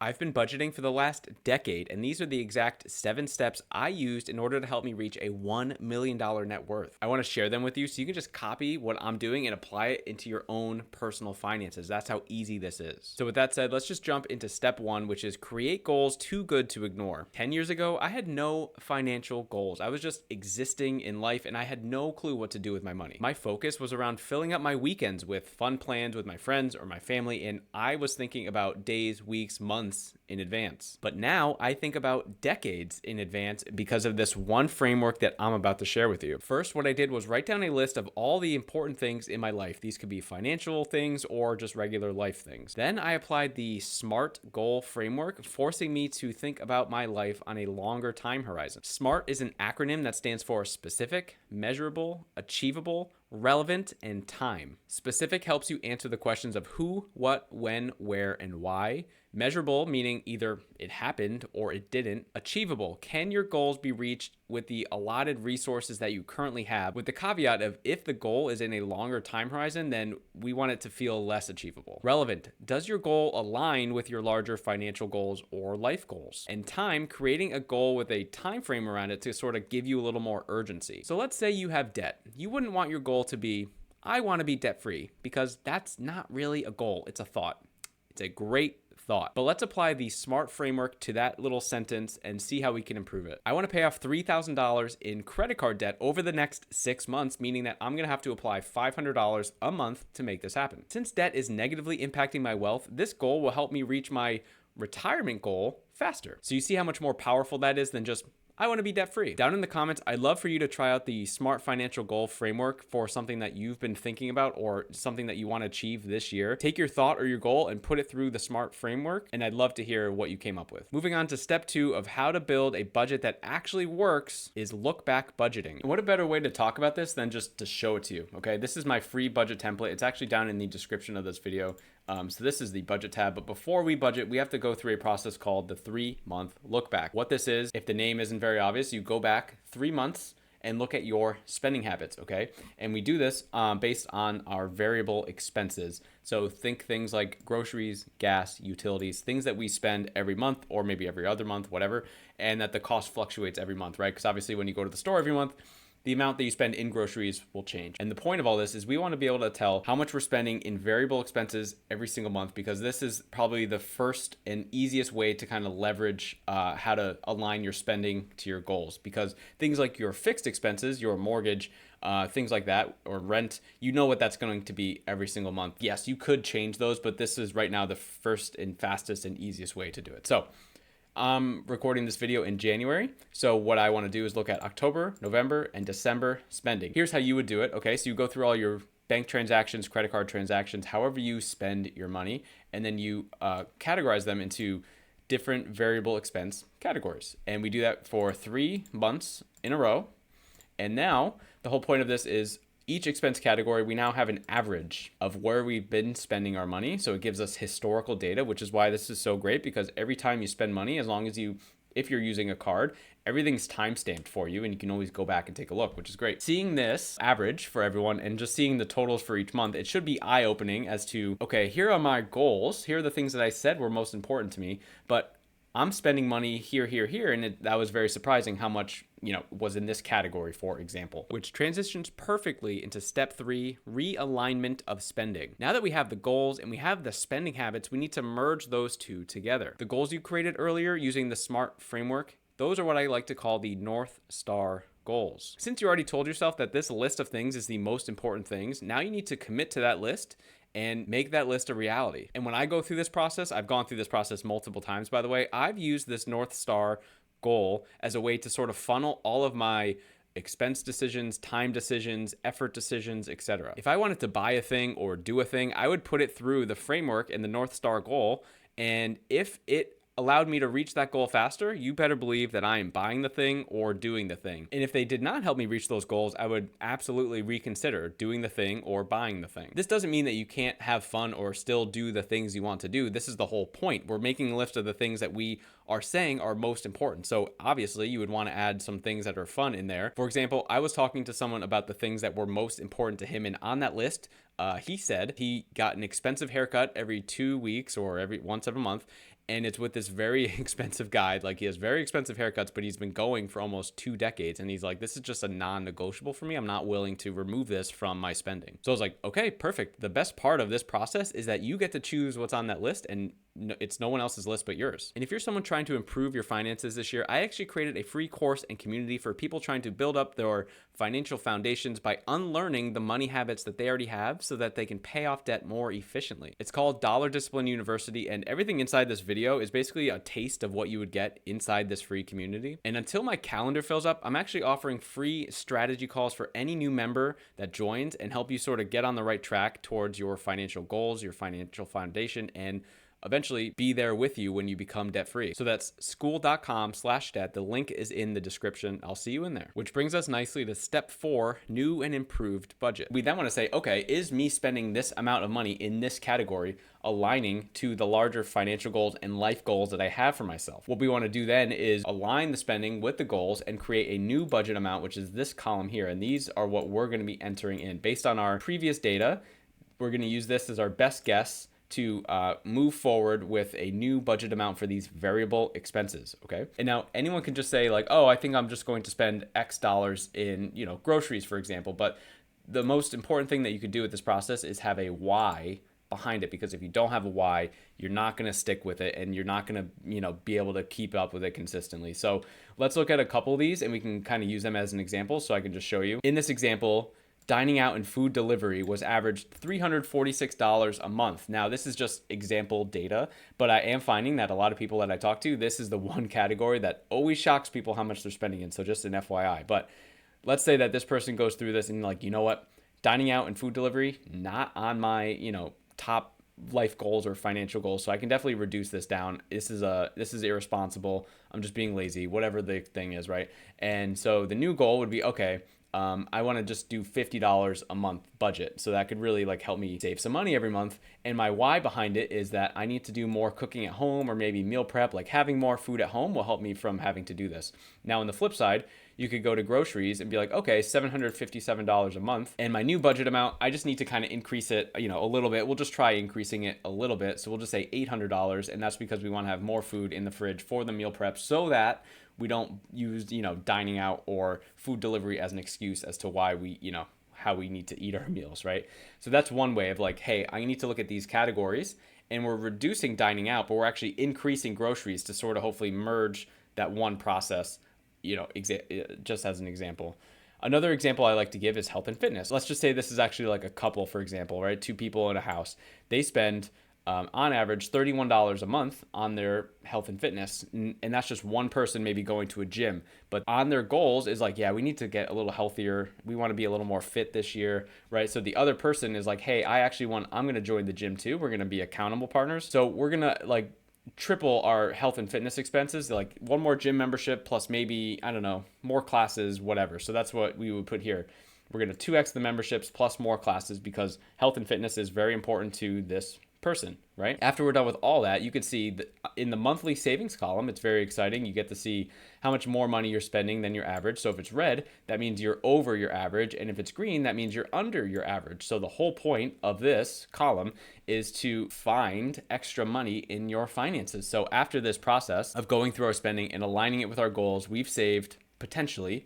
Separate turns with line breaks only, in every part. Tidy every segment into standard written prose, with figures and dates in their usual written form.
I've been budgeting for the last decade, and these are the exact 7 steps I used in order to help me reach a $1 million net worth. I want to share them with you so you can just copy what I'm doing and apply it into your own personal finances. That's how easy this is. So with that said, let's just jump into step 1, which is create goals too good to ignore. 10 years ago, I had no financial goals. I was just existing in life and I had no clue what to do with my money. My focus was around filling up my weekends with fun plans with my friends or my family, and I was thinking about days, weeks, months in advance. But now I think about decades in advance because of this one framework that I'm about to share with you. First, what I did was write down a list of all the important things in my life. These could be financial things or just regular life things. Then I applied the SMART goal framework, forcing me to think about my life on a longer time horizon. SMART is an acronym that stands for specific, measurable, achievable, relevant, and time. Specific helps you answer the questions of who, what, when, where, and why. Measurable, meaning either it happened or it didn't. Achievable, can your goals be reached with the allotted resources that you currently have? With the caveat of if the goal is in a longer time horizon, then we want it to feel less achievable. Relevant, does your goal align with your larger financial goals or life goals? And time, creating a goal with a time frame around it to sort of give you a little more urgency. So let's say you have debt. You wouldn't want your goal to be, I want to be debt free, because that's not really a goal, it's a thought. It's a great thought. But let's apply the SMART framework to that little sentence and see how we can improve it. I want to pay off $3,000 in credit card debt over the next 6 months, meaning that I'm going to have to apply $500 a month to make this happen. Since debt is negatively impacting my wealth, this goal will help me reach my retirement goal faster. So you see how much more powerful that is than just I want to be debt free. Down in the comments, I'd love for you to try out the SMART financial goal framework for something that you've been thinking about or something that you want to achieve this year. Take your thought or your goal and put it through the SMART framework, and I'd love to hear what you came up with. Moving on to step 2 of how to build a budget that actually works is look back budgeting. And what a better way to talk about this than just to show it to you, okay? This is my free budget template. It's actually down in the description of this video. So this is the budget tab, but before we budget, we have to go through a process called the 3-month look back. What this is, if the name isn't very obvious, you go back 3 months and look at your spending habits, okay? And we do this based on our variable expenses. So think things like groceries, gas, utilities, things that we spend every month or maybe every other month, whatever, and that the cost fluctuates every month, right? Because obviously when you go to the store every month, the amount that you spend in groceries will change. And the point of all this is we want to be able to tell how much we're spending in variable expenses every single month, because this is probably the first and easiest way to kind of leverage how to align your spending to your goals. Because things like your fixed expenses, your mortgage, things like that, or rent, you know what that's going to be every single month. Yes, you could change those, but this is right now the first and fastest and easiest way to do it. So I'm recording this video in January. So what I want to do is look at October, November, and December spending. Here's how you would do it. Okay, so you go through all your bank transactions, credit card transactions, however you spend your money, and then you categorize them into different variable expense categories. And we do that for 3 months in a row. And now the whole point of this is each expense category, we now have an average of where we've been spending our money. So it gives us historical data, which is why this is so great, because every time you spend money, as long as if you're using a card, everything's time-stamped for you and you can always go back and take a look, which is great. Seeing this average for everyone and just seeing the totals for each month, it should be eye-opening as to, okay, here are my goals. Here are the things that I said were most important to me, but I'm spending money here, here, here, and that was very surprising how much, was in this category, for example, which transitions perfectly into step 3, realignment of spending. Now that we have the goals and we have the spending habits, we need to merge those two together. The goals you created earlier using the SMART framework, those are what I like to call the North Star goals. Since you already told yourself that this list of things is the most important things, now you need to commit to that list and make that list a reality. And when I go through this process, I've gone through this process multiple times, by the way, I've used this North Star goal as a way to sort of funnel all of my expense decisions, time decisions, effort decisions, etc. If I wanted to buy a thing or do a thing, I would put it through the framework and the North Star goal. And if it allowed me to reach that goal faster, you better believe that I am buying the thing or doing the thing. And if they did not help me reach those goals, I would absolutely reconsider doing the thing or buying the thing. This doesn't mean that you can't have fun or still do the things you want to do. This is the whole point. We're making a list of the things that we are saying are most important. So obviously you would want to add some things that are fun in there. For example, I was talking to someone about the things that were most important to him, and on that list, he said he got an expensive haircut every 2 weeks or once every month, And it's with this very expensive guy. Like, he has very expensive haircuts, but he's been going for almost 2 decades. And he's like, this is just a non-negotiable for me. I'm not willing to remove this from my spending. So I was like, okay, perfect. The best part of this process is that you get to choose what's on that list, and it's no one else's list but yours. And if you're someone trying to improve your finances this year, I actually created a free course and community for people trying to build up their financial foundations by unlearning the money habits that they already have so that they can pay off debt more efficiently. It's called Dollar Discipline University, and everything inside this video is basically a taste of what you would get inside this free community. And until my calendar fills up, I'm actually offering free strategy calls for any new member that joins and help you sort of get on the right track towards your financial goals, your financial foundation, and eventually be there with you when you become debt free. So that's school.com/debt. The link is in the description. I'll see you in there. Which brings us nicely to step 4, new and improved budget. We then want to say, okay, is me spending this amount of money in this category aligning to the larger financial goals and life goals that I have for myself? What we want to do then is align the spending with the goals and create a new budget amount, which is this column here. And these are what we're going to be entering in. Based on our previous data, we're going to use this as our best guess to move forward with a new budget amount for these variable expenses, okay? And now anyone can just say like, oh, I think I'm just going to spend X dollars in, groceries, for example. But the most important thing that you could do with this process is have a why behind it, because if you don't have a why, you're not going to stick with it and you're not going to, be able to keep up with it consistently. So let's look at a couple of these and we can kind of use them as an example. So I can just show you. In this example, dining out and food delivery was averaged $346 a month. Now, this is just example data, but I am finding that a lot of people that I talk to, this is the one category that always shocks people how much they're spending in. So just an FYI. But let's say that this person goes through this and like, you know what? Dining out and food delivery, not on my, top life goals or financial goals. So I can definitely reduce this down. This is irresponsible. I'm just being lazy, whatever the thing is, right? And so the new goal would be, okay, I want to just do $50 a month budget. So that could really like help me save some money every month. And my why behind it is that I need to do more cooking at home or maybe meal prep. Like having more food at home will help me from having to do this. Now on the flip side, you could go to groceries and be like, okay, $757 a month. And my new budget amount, I just need to kind of increase it, a little bit. We'll just try increasing it a little bit. So we'll just say $800. And that's because we want to have more food in the fridge for the meal prep so that we don't use, dining out or food delivery as an excuse as to why we, how we need to eat our meals, right? So that's one way of like, hey, I need to look at these categories and we're reducing dining out, but we're actually increasing groceries to sort of hopefully merge that one process, just as an example. Another example I like to give is health and fitness. Let's just say this is actually like a couple, for example, right? 2 people in a house. They spend on average $31 a month on their health and fitness. And that's just one person maybe going to a gym. But on their goals is like, yeah, we need to get a little healthier. We want to be a little more fit this year, right? So the other person is like, hey, I'm going to join the gym too. We're going to be accountable partners. So we're going to like triple our health and fitness expenses, like one more gym membership plus maybe, I don't know, more classes, whatever. So that's what we would put here. We're going to 2x the memberships plus more classes because health and fitness is very important to this person, right? After we're done with all that, you can see that in the monthly savings column, it's very exciting. You get to see how much more money you're spending than your average. So if it's red, that means you're over your average. And if it's green, that means you're under your average. So the whole point of this column is to find extra money in your finances. So after this process of going through our spending and aligning it with our goals, we've saved potentially,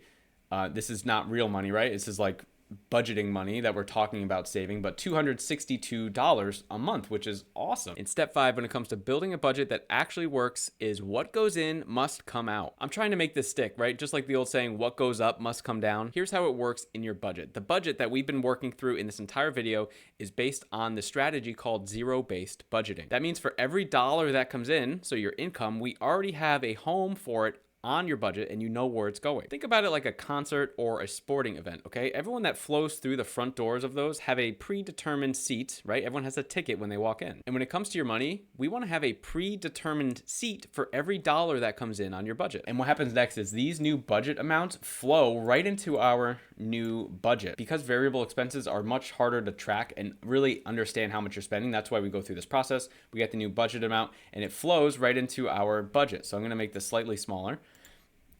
this is not real money, right? This is like budgeting money that we're talking about saving, but $262 a month, which is awesome. In step 5, when it comes to building a budget that actually works, is what goes in must come out. I'm trying to make this stick, right? Just like the old saying, what goes up must come down. Here's how it works in your budget. The budget that we've been working through in this entire video is based on the strategy called zero-based budgeting. That means for every dollar that comes in, so your income, we already have a home for it on your budget and you know where it's going. Think about it like a concert or a sporting event, okay? Everyone that flows through the front doors of those have a predetermined seat, right? Everyone has a ticket when they walk in. And when it comes to your money, we want to have a predetermined seat for every dollar that comes in on your budget. And what happens next is these new budget amounts flow right into our new budget. Because variable expenses are much harder to track and really understand how much you're spending, that's why we go through this process. We get the new budget amount and it flows right into our budget. So I'm going to make this slightly smaller.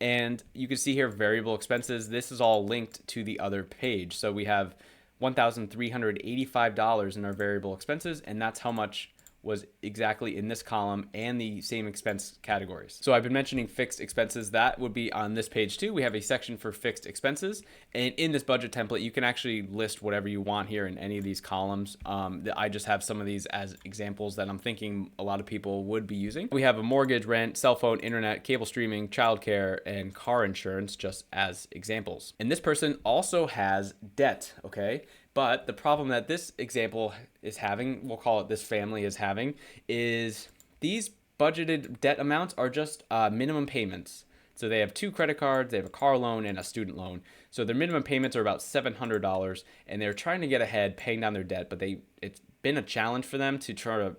And you can see here variable expenses. This is all linked to the other page. So we have $1,385 in our variable expenses, and that's how much was exactly in this column and the same expense categories. So I've been mentioning fixed expenses. That would be on this page too. We have a section for fixed expenses. And in this budget template, you can actually list whatever you want here in any of these columns. I just have some of these as examples that I'm thinking a lot of people would be using. We have a mortgage, rent, cell phone, internet, cable streaming, childcare, and car insurance just as examples. And this person also has debt, okay? But the problem that this example is having, we'll call it this family is having, is these budgeted debt amounts are just minimum payments. So they have 2 credit cards, they have a car loan and a student loan. So their minimum payments are about $700 and they're trying to get ahead paying down their debt, but it's been a challenge for them to try to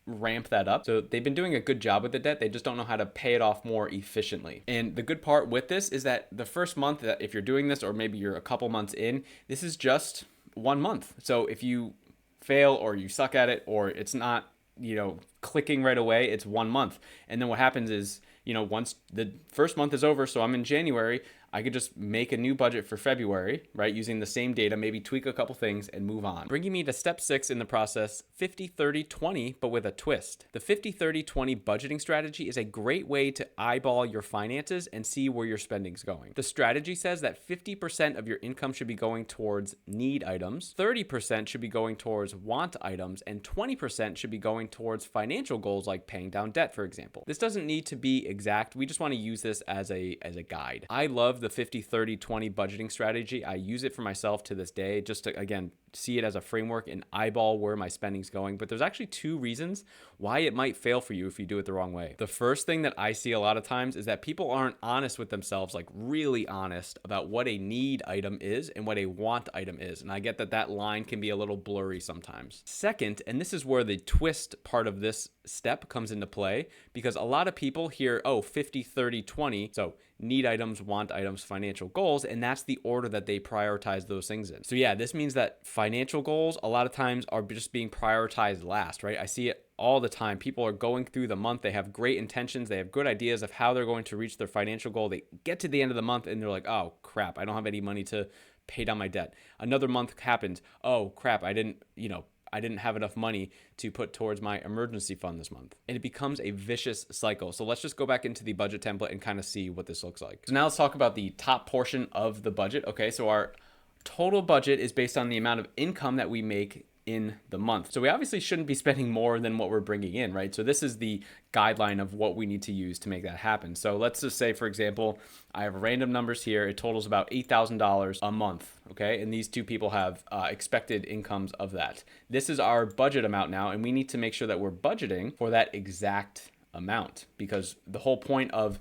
ramp that up. So they've been doing a good job with the debt. They just don't know how to pay it off more efficiently. And the good part with this is that the first month that if you're doing this, or maybe you're a couple months in, this is just 1 month. So if you fail or you suck at it or it's not, clicking right away, it's 1 month. And then what happens is, once the first month is over, so I'm in January, I could just make a new budget for February, right? Using the same data, maybe tweak a couple things and move on. Bringing me to step 6 in the process, 50-30-20, but with a twist. The 50-30-20 budgeting strategy is a great way to eyeball your finances and see where your spending's going. The strategy says that 50% of your income should be going towards need items, 30% should be going towards want items, and 20% should be going towards financial goals like paying down debt, for example. This doesn't need to be exact. We just want to use this as a guide. I love the 50-30-20 budgeting strategy. I use it for myself to this day just to, again, see it as a framework and eyeball where my spending's going. But there's actually 2 reasons why it might fail for you if you do it the wrong way. The first thing that I see a lot of times is that people aren't honest with themselves, like really honest about what a need item is and what a want item is. And I get that line can be a little blurry sometimes. Second, and this is where the twist part of this step comes into play, because a lot of people hear, 50-30-20. So need items, want items, financial goals, and that's the order that they prioritize those things in. So yeah, this means that financial goals a lot of times are just being prioritized last, right? I see it all the time. People are going through the month. They have great intentions. They have good ideas of how they're going to reach their financial goal. They get to the end of the month and they're like, oh crap, I don't have any money to pay down my debt. Another month happens. Oh crap, I didn't have enough money to put towards my emergency fund this month. And it becomes a vicious cycle. So let's just go back into the budget template and kind of see what this looks like. So now let's talk about the top portion of the budget. Okay, so our total budget is based on the amount of income that we make in the month. So we obviously shouldn't be spending more than what we're bringing in, right? So this is the guideline of what we need to use to make that happen. So let's just say, for example, I have random numbers here. It totals about $8,000 a month, okay? And these 2 people have expected incomes of that. This is our budget amount now, and we need to make sure that we're budgeting for that exact amount, because the whole point of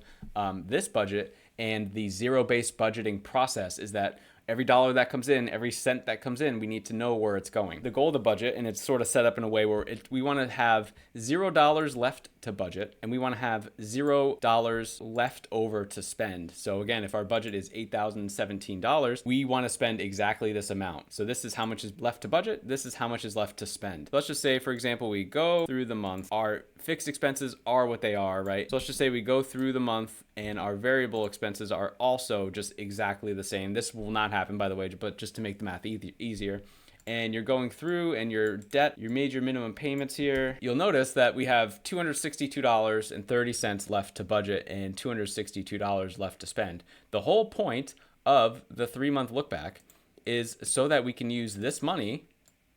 this budget and the zero-based budgeting process is that every dollar that comes in, every cent that comes in, we need to know where it's going. The goal of the budget, and it's sort of set up in a way where we want to have $0 left to budget, and we want to have $0 left over to spend. So again, if our budget is $8,017, we want to spend exactly this amount. So this is how much is left to budget. This is how much is left to spend. Let's just say, for example, we go through the month. Our fixed expenses are what they are, right? So let's just say we go through the month and our variable expenses are also just exactly the same. This will not happen, by the way, but just to make the math easier. And you're going through and your debt, your major minimum payments here, you'll notice that we have $262.30 left to budget and $262 left to spend. The whole point of the 3-month look back is so that we can use this money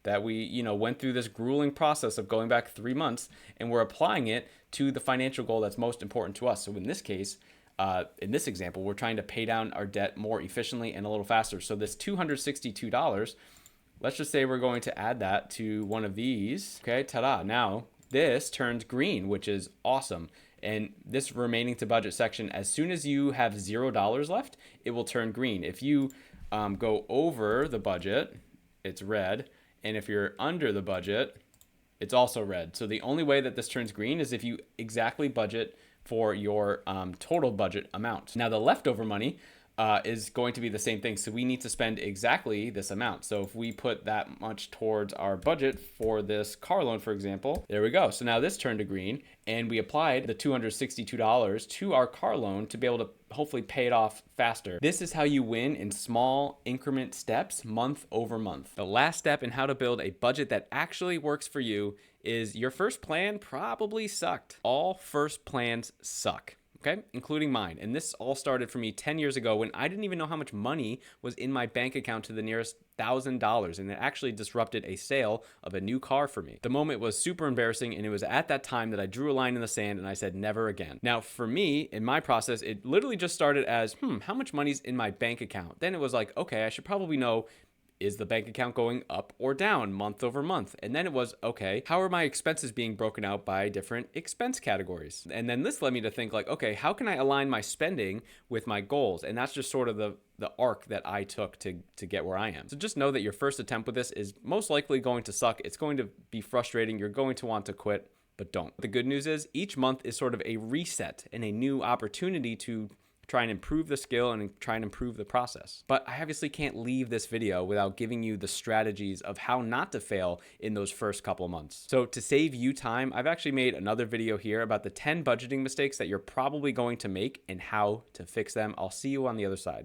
that we, went through this grueling process of going back 3 months, and we're applying it to the financial goal that's most important to us. So in this case, in this example, we're trying to pay down our debt more efficiently and a little faster. So this $262, let's just say we're going to add that to one of these. Okay, ta-da. Now this turns green, which is awesome. And this remaining to budget section, as soon as you have $0 left, it will turn green. If you go over the budget, it's red. And if you're under the budget, it's also red. So the only way that this turns green is if you exactly budget for your total budget amount. Now the leftover money, is going to be the same thing. So we need to spend exactly this amount. So if we put that much towards our budget for this car loan, for example, there we go. So now this turned to green, and we applied the $262 to our car loan to be able to hopefully pay it off faster. This is how you win in small increment steps, month over month. The last step in how to build a budget that actually works for you is your first plan probably sucked. All first plans suck. Okay, including mine. And this all started for me 10 years ago when I didn't even know how much money was in my bank account to the nearest $1,000. And it actually disrupted a sale of a new car for me. The moment was super embarrassing. And it was at that time that I drew a line in the sand and I said, never again. Now, for me, in my process, it literally just started as, how much money's in my bank account? Then it was like, okay, I should probably know, is the bank account going up or down month over month? And then it was, okay, how are my expenses being broken out by different expense categories? And then this led me to think like, okay, how can I align my spending with my goals? And that's just sort of the arc that I took to get where I am. So just know that your first attempt with this is most likely going to suck. It's going to be frustrating. You're going to want to quit, but don't. The good news is each month is sort of a reset and a new opportunity to try and improve the skill and try and improve the process. But I obviously can't leave this video without giving you the strategies of how not to fail in those first couple months. So to save you time, I've actually made another video here about the 10 budgeting mistakes that you're probably going to make and how to fix them. I'll see you on the other side.